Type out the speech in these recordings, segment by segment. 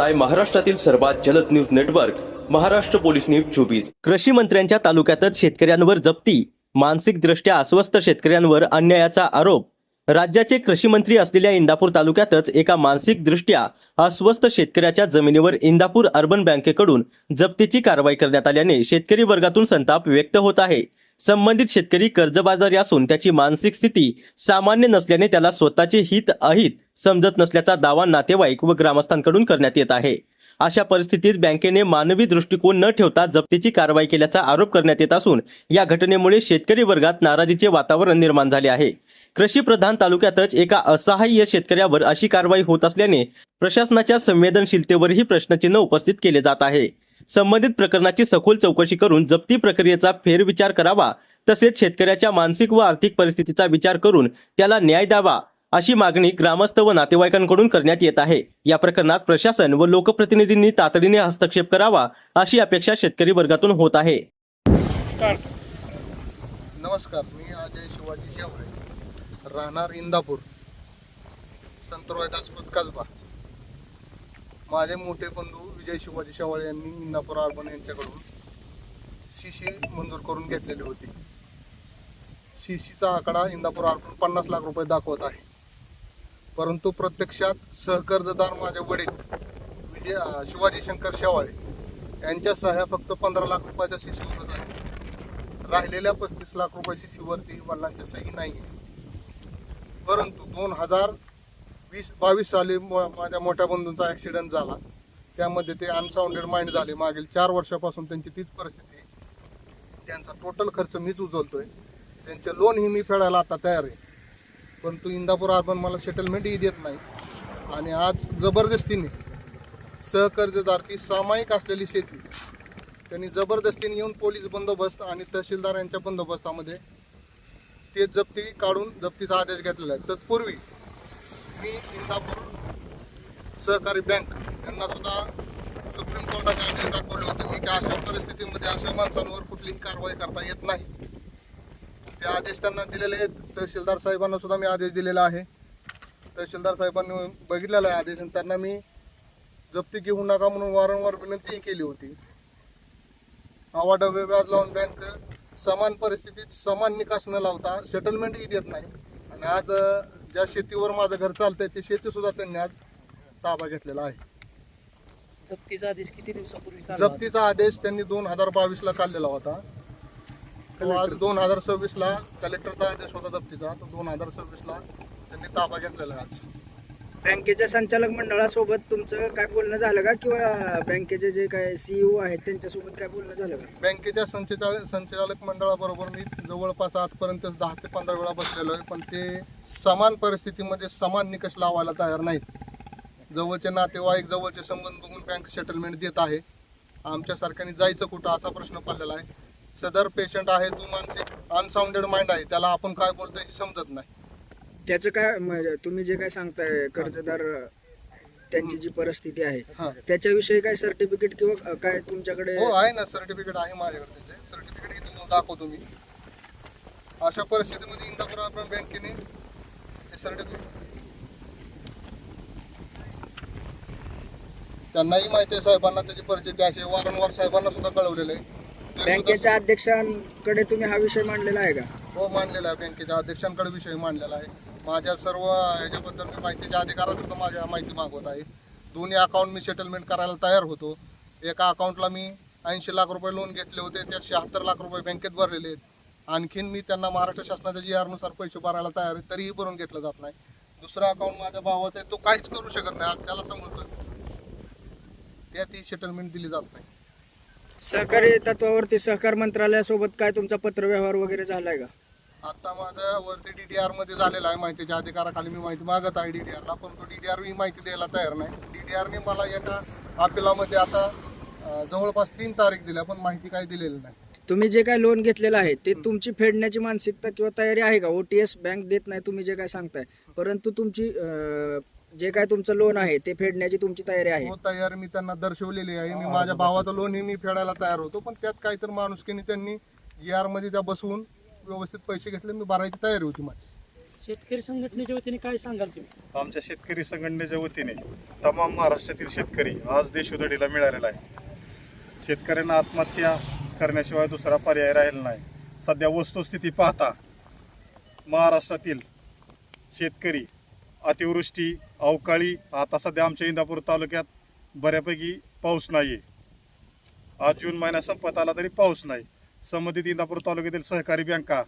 पाहताय महाराष्ट्रातील सर्वात जलद news network Maharashtra police news 24। कृषी मंत्र्यांच्या तालुक्यातच शेतकऱ्यांवर जप्ती, मानसिकदृष्ट्या अस्वस्थ शेतकऱ्यांवर अन्यायाचा आरोप। राज्याचे कृषी मंत्री असलेल्या इंदापूर तालुक्यातच एका मानसिकदृष्ट्या अस्वस्थ शेतकऱ्याच्या जमिनीवर इंदापूर अर्बन बँकेकडून जप्तीची कारवाई करण्यात आल्याने शेतकरी वर्गातून संताप व्यक्त होत आहे। संबंधित शेतकरी कर्जबाजारी असून त्याची मानसिक स्थिती सामान्य नसल्याने त्याला स्वतःचे हित अहित समजत नसल्याचा दावा नातेवाईक व ग्रामस्थांकडून करण्यात येत आहे। अशा परिस्थितीत बँकेने मानवी दृष्टिकोन न ठेवता जप्तीची कारवाई केल्याचा आरोप करण्यात येत असून या घटनेमुळे शेतकरी वर्गात नाराजीचे वातावरण निर्माण झाले आहे। कृषी प्रधान तालुक्यातच एका असहाय्य शेतकऱ्यावर अशी कारवाई होत असल्याने प्रशासनाच्या संवेदनशीलतेवरही प्रश्नचिन्ह उपस्थित केले जात आहे। संबंधित प्रकरणाची सखोल चौकशी करून जप्ती प्रक्रियेचा फेरविचार करावा, तसेच शेतकऱ्याच्या मानसिक व आर्थिक परिस्थितीचा विचार करून त्याला न्याय द्यावा अशी मागणी ग्रामस्थ व नातेवाईकांकडून करण्यात येत आहे। या प्रकरणात प्रशासन व लोकप्रतिनिधींनी तातडीने हस्तक्षेप करावा अशी अपेक्षा शेतकरी वर्गातून होत आहे। नमस्कार, मी अजय शिवाजी शेवळे, राहणार इंदापूर, संतरोयदासपत कसबा। माझे मोठे बंधू विजय शिवाजी शेवळे यांनी इंदापूर अर्बन यांच्याकडून सीसी मंजूर करून घेतलेली होती। सीसीचा आकडा इंदापूर अर्बन 50 लाख रुपये दाखवत आहे, परंतु प्रत्यक्षात सहकर्जदार माझे वडील शिवाजी शंकर शेवाळे यांच्या सह्या फक्त 15 लाख रुपयाच्या सीसीवरच आहे। राहिलेल्या 35 लाख रुपये सीसीवरती वडिलांच्या सही नाही आहे। परंतु 2022 साली माझ्या मोठ्या बंधूंचा ॲक्सिडेंट झाला, त्यामध्ये ते अनसाउंडेड माइंड झाले। मागील 4 वर्षापासून त्यांची तीच परिस्थिती आहे। त्यांचा टोटल खर्च मीच उचलतोय, त्यांचे लोनही मी फेडायला आता तयार आहे, परंतु इंदापूर अर्बन मला सेटलमेंटही देत नाही। आणि आज जबरदस्तीने सहकर्जदार ती सामायिक असलेली शेती त्यांनी जबरदस्तीने येऊन पोलीस बंदोबस्त आणि तहसीलदार यांच्या बंदोबस्तामध्ये ते जप्ती काढून जप्तीचा आदेश घेतलेला आहे। तत्पूर्वी मी इंदापूर सहकारी बँक यांना सुद्धा सुप्रीम कोर्टाचे आदेश दाखवले होते मी की अशा परिस्थितीमध्ये अशा माणसांवर कुठलीही कारवाई करता येत नाही। ते आदेश त्यांना दिलेले आहेत। तहसीलदार साहेबांना सुद्धा मी आदेश दिलेला आहे। तहसीलदार साहेबांनी बघितलेला आहे आदेश आणि त्यांना मी जप्ती घेऊ नका म्हणून वारंवार विनंतीही केली होती। आवाडवे व्याज लावून बँक समान परिस्थितीत समान निकास न लावता सेटलमेंटही देत नाही। आणि आज ज्या शेतीवर माझं घर चालतंय ते शेती सुद्धा त्यांनी आज ताबा घेतलेला आहे। जप्तीचा आदेश किती दिवसापूर्वी जप्तीचा आदेश त्यांनी 2022 ला काढलेला होता। तो आज 2026 ला कलेक्टरचा आदेश होता जप्तीचा, तो 2026 ला त्यांनी ताबा घेतलेला आहे। आज बँकेच्या संचालक मंडळासोबत तुमचं काय बोलणं झालं का, किंवा बँकेचे जे काय CEO आहेत त्यांच्यासोबत काय बोलणं झालं का? बँकेच्या संचालक मंडळाबरोबर मी जवळपास आजपर्यंत 10 ते 15 वेळा बसलेलो आहे, पण ते समान परिस्थितीमध्ये समान निकष लावायला तयार नाहीत। जवळचे नातेवाईक जवळचे संबंध बघून बँक सेटलमेंट देत आहे। आमच्यासारख्याने जायचं कुठं असा प्रश्न पडलेला आहे। सदर पेशंट आहे, तो मानसिक अनसाउंडेड माइंड आहे, त्याला आपण काय बोलतोय हे समजत नाही। त्याचं काय तुम्ही जे काय सांगताय कर्जदार त्यांची जी परिस्थिती आहे त्याच्याविषयी काय सर्टिफिकेट किंवा काय तुमच्याकडे? हो आहे ना, सर्टिफिकेट आहे माझ्याकडे। त्याचे सर्टिफिकेट हे तुम्हाला दाखवतो मी। अशा परिस्थितीमध्ये इंदापूर अर्बन बँकेने हे सर्टिफिकेट त्यांनाही माहिती आहे, साहेबांना त्याची परिस्थिती अशी, वारंवार साहेबांना सुद्धा कळवलेलं आहे। बँकेच्या अध्यक्षांकडे तुम्ही हा विषय मांडलेला आहे का? हो मांडलेला आहे, बँकेच्या अध्यक्षांकडे विषय मांडलेला आहे। माझ्या सर्व ह्याच्याबद्दल मी माहितीच्या अधिकारात सुद्धा माझ्या माहिती मागवत आहे। दोन्ही अकाउंट मी सेटलमेंट करायला तयार होतो। एका अकाउंटला मी 80 लाख रुपये लोन घेतले होते, त्यात 76 लाख रुपये बँकेत भरलेले आहेत। आणखीन मी त्यांना महाराष्ट्र शासनाच्या GR नुसार पैसे भरायला तयार आहे, तरीही भरून घेतलं जात नाही। दुसरा अकाउंट माझ्या भावाचा आहे, तो काहीच करू शकत नाही, आज त्याला सांगतोय त्यात ही सेटलमेंट दिली जात नाही। सहकारी तत्वावरती सहकार मंत्रालयासोबत काय तुमचा पत्रव्यवहार वगैरे झालाय का? आता माझ्या वरती DDR मध्ये झालेला आहे, माहितीच्या अधिकाराखाली मी माहिती मागत आहे DDR ला, पण तो DDR ही माहिती द्यायला तयार नाही। DDR ने मला एका अपिलामध्ये आता जवळपास 3 तारीख दिल्या, पण माहिती काही दिलेली नाही। तुम्ही जे काय लोन घेतलेलं आहे ते तुमची फेडण्याची मानसिकता किंवा तयारी आहे का? OTS बँक देत नाही तुम्ही जे काय सांगताय, परंतु तुमची जे काय तुमचं लोन आहे ते फेडण्याची तुमची तयारी आहे? हो तयारी मी त्यांना दर्शवलेली आहे। मी माझ्या भावाचं लोनही मी फेडायला तयार होतो, पण त्यात काहीतरी माणुसकीने त्यांनी GR मध्ये त्या बसवून व्यवस्थित पैसे घेतले, मी भरायची तयारी होती माझी। शेतकरी संघटनेच्या वतीने काय सांगाल तुम्ही? आमच्या शेतकरी संघटनेच्या वतीने तमाम महाराष्ट्रातील शेतकरी आज देशोधडीला मिळालेला आहे. शेतकऱ्यांना आत्महत्या करण्याशिवाय दुसरा पर्याय राहिला नाही. सध्या वस्तुस्थिती पाहता महाराष्ट्रातील शेतकरी अतिवृष्टी, अवकाळी, आता सध्या आमच्या इंदापूर तालुक्यात बऱ्यापैकी पाऊस नाही आहे. आज जून महिना संपत आला तरी पाऊस नाही. संबंधित इंदापूर तालुक्यातील सहकारी बँका,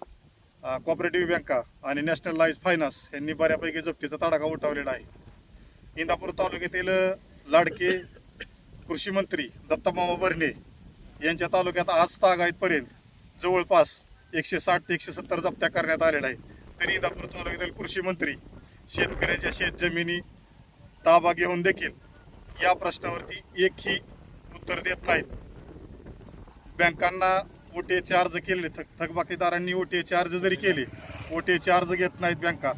कोऑपरेटिव्ह बँका आणि नॅशनलाइज फायनान्स यांनी बऱ्यापैकी जप्तीचा तडाखा उठवलेला आहे. इंदापूर तालुक्यातील लाडके कृषी मंत्री दत्तामामा भरणे यांच्या तालुक्यात आज तागायतपर्यंत जवळपास 160 ते 170 जप्त्या करण्यात आलेल्या आहेत. तरी इंदापूर तालुक्यातील कृषी मंत्री शेतकऱ्यांच्या शेतजमिनी ताबा घेऊन देखील या प्रश्नावरती एकही उत्तर देत नाहीत. बँकांना ओटीए चार्ज केले, थकबाकीदारांनी ओटीए चार्ज जरी केले, ओटीए चार्ज घेत नाहीत बँका.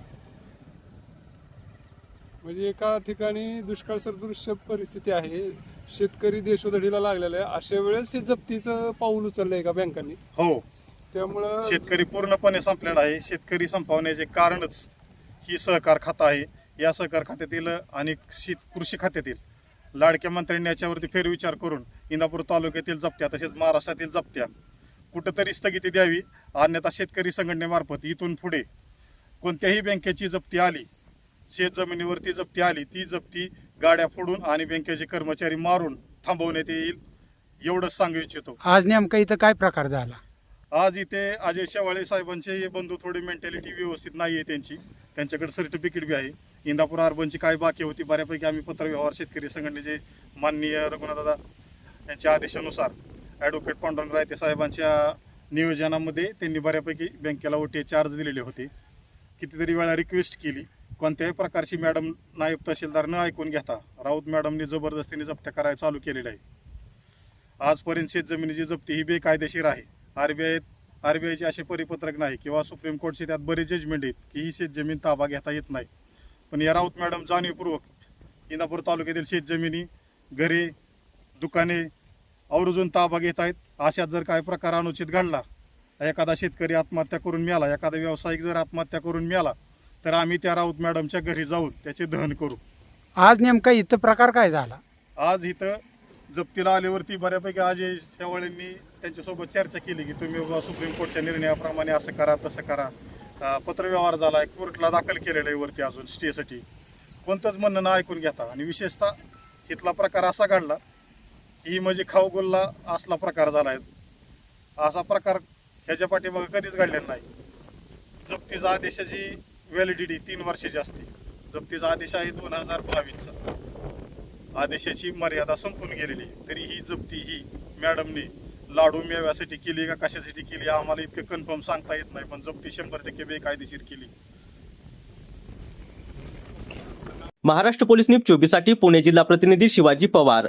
म्हणजे एका ठिकाणी दुष्काळ सदृश्य परिस्थिती आहे, शेतकरी देशोधडीला लागलेला आहे, अशा वेळेस हे जप्तीचं पाऊल उचललंय का बँकांनी? हो, त्यामुळं शेतकरी पूर्णपणे संपलेला आहे. शेतकरी संपवण्याचे कारणच ही सहकार खातं आहे. या सहकार खात्यातील आणि कृषी खात्यातील लाडक्या मंत्र्यांनी याच्यावरती फेरविचार करून इंदापूर तालुक्यातील जप्त्या तसेच महाराष्ट्रातील जप्त्या कुठंतरी स्थगिती द्यावी. अन्यथा शेतकरी संघटनेमार्फत इथून पुढे कोणत्याही बँकेची जप्ती आली, शेत जमिनीवरती जप्ती आली, ती जप्ती गाड्या फोडून आणि बँकेचे कर्मचारी मारून थांबवण्यात येईल, एवढंच सांगू इच्छितो. आज नेमका इथं काय प्रकार झाला? आज इथे अजय शेवाळे साहेबांचे बंधू थोडी मेंटॅलिटी व्यवस्थित नाही आहे त्यांची. त्यांच्याकडे सर्टिफिकेट बी आहे. इंदापूर अर्बनची काय बाकी होती बऱ्यापैकी आम्ही पत्रव्यवहार शेतकरी संघटनेचे माननीय रघुनाथदादा यांच्या आदेशानुसार ॲडव्होकेट पांडुरंग रायते साहेबांच्या नियोजनामध्ये त्यांनी बऱ्यापैकी बँकेला ओटीए चार्ज दिलेले होते. कितीतरी वेळा रिक्वेस्ट केली, कोणत्याही प्रकारची मॅडम नायब तहसीलदार न ऐकून घेता राऊत मॅडमने जबरदस्तीने जप्त्या करायला चालू केलेलं आहे. आजपर्यंत शेतजमिनीची जप्ती ही बेकायदेशीर आहे. आरबीआयचे असे परिपत्रक नाही किंवा सुप्रीम कोर्टचे त्यात बरेच जजमेंट आहेत की ही शेतजमीन ताबा घेता येत नाही. पण या राऊत मॅडम जाणीवपूर्वक इंदापूर तालुक्यातील शेतजमिनी, घरे, दुकाने आवर्जून ताबा घेत आहेत. अशात जर काय प्रकार अनुचित घडला, एखादा शेतकरी आत्महत्या करून मिळाला, एखादा व्यावसायिक जर आत्महत्या करून मिळाला, तर आम्ही त्या राऊत मॅडमच्या घरी जाऊन त्याचे दहन करू. आज नेमका इथं प्रकार काय झाला? आज इथं जप्तीला आल्यावरती बऱ्यापैकी अजय शेवाळेंनी त्यांच्यासोबत चर्चा केली की तुम्ही बाबा सुप्रीम कोर्टच्या निर्णयाप्रमाणे असं करा, तसं करा. पत्रव्यवहार झाला आहे, कोर्टला दाखल केलेलं आहे वरती अजून स्टेसाठी. कोणतंच म्हणणं न ऐकून घेता आणि विशेषतः इथला प्रकार असा घडला की ही म्हणजे खाऊगुल्ला असला प्रकार झाला आहे. असा प्रकार ह्याच्या पाठीमागे कधीच घडलेला नाही. जप्तीचा आदेशाची व्हॅलिडिटी 3 वर्षाची असते. जप्तीचा आदेश आहे 2022चा. आदेशाची मर्यादा संपून गेलेली, तरी ही जप्ती ही मॅडमने लाडू मेव्यासाठी केली का कशासाठी केली आम्हाला इतकं कन्फर्म सांगता येत नाही, पण जप्ती 100% बेकायदेशीर केली. महाराष्ट्र पोलीस न्यूज 24 साठी पुणे जिल्हा प्रतिनिधी शिवाजी पवार.